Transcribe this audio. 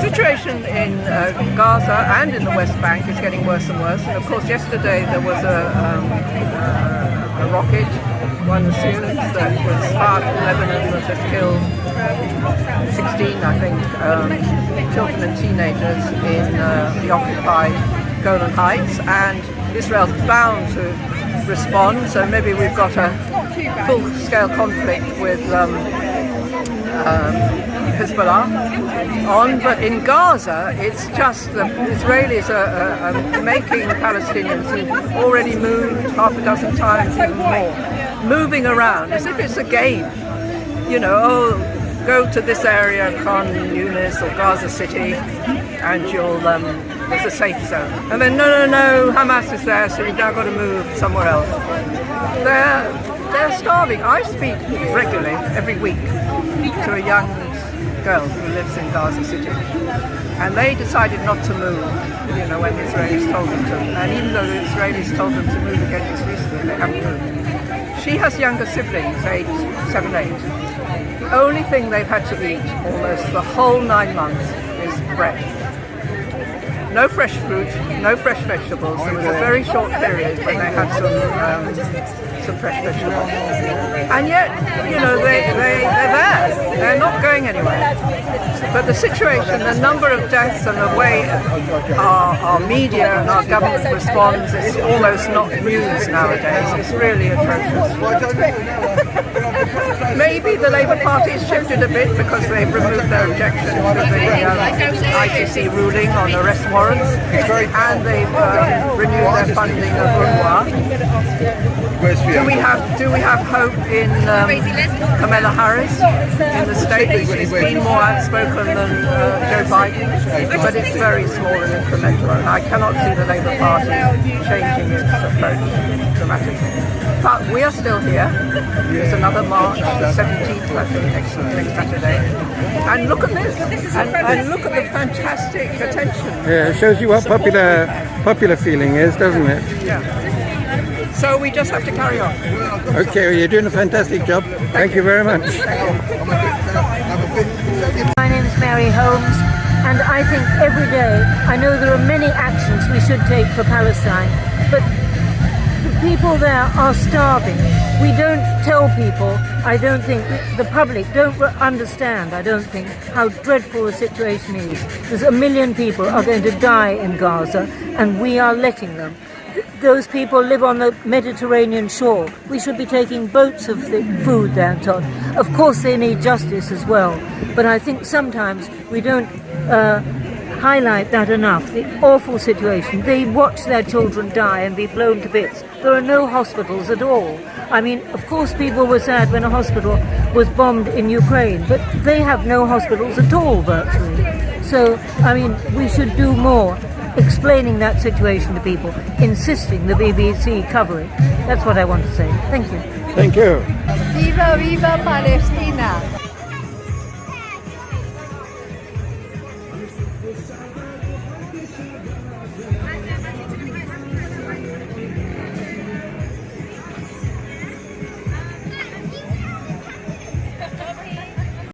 Situation in Gaza and in the West Bank is getting worse and worse. And of course, yesterday there was a rocket, one assumes, that was fired from Lebanon that has killed 16, I think, children and teenagers in the occupied Golan Heights. And Israel's bound to respond. So maybe we've got a full-scale conflict with Hezbollah on, but in Gaza it's just the Israelis are making Palestinians who've already moved half a dozen times, even more, moving around as if it's a game. You know, oh, go to this area, Khan Yunis or Gaza City, and you'll there's a safe zone. And then no, Hamas is there, so you've now got to move somewhere else. They're starving. I speak regularly, every week, to a young girl who lives in Gaza City, and they decided not to move, you know, when the Israelis told them to. And even though the Israelis told them to move again just recently, they haven't moved. She has younger siblings, aged 7, 8. The only thing they've had to eat almost the whole 9 months is bread. No fresh fruit, no fresh vegetables. There was a very short period when they had some fresh vegetables. And yet, you know, they're there. They're not going anywhere. But the situation, the number of deaths and the way our media and our government responds is almost not news nowadays. It's really atrocious. Maybe the Labour Party has shifted a bit because they've removed their objection to the ICC ruling on arrest warrants, and they've renewed their funding of UNRWA. Do we have hope in Kamala Harris in the States? She's been more outspoken than Joe Biden, but it's very small and incremental, and I cannot see the Labour Party changing its approach dramatically. But we are still here. There's another march, the 17th, I think, next Saturday. And look at this, and look at the fantastic attention. Yeah, it shows you what popular feeling is, doesn't it? Yeah. So we just have to carry on. Okay, well, you're doing a fantastic job. Thank you very much. My name is Mary Holmes, and I think every day, I know there are many actions we should take for Palestine, but the people there are starving. We don't tell people, I don't think, the public don't understand, I don't think, how dreadful the situation is. There's 1 million people are going to die in Gaza, and we are letting them. Those people live on the Mediterranean shore. We should be taking boats of the food there and so on. Of course they need justice as well, but I think sometimes we don't highlight that enough, the awful situation. They watch their children die and be blown to bits. There are no hospitals at all. I mean, of course people were sad when a hospital was bombed in Ukraine, but they have no hospitals at all virtually. So, I mean, we should do more explaining that situation to people, insisting the BBC cover it. That's what I want to say. Thank you. Thank you. Viva, viva Palestina!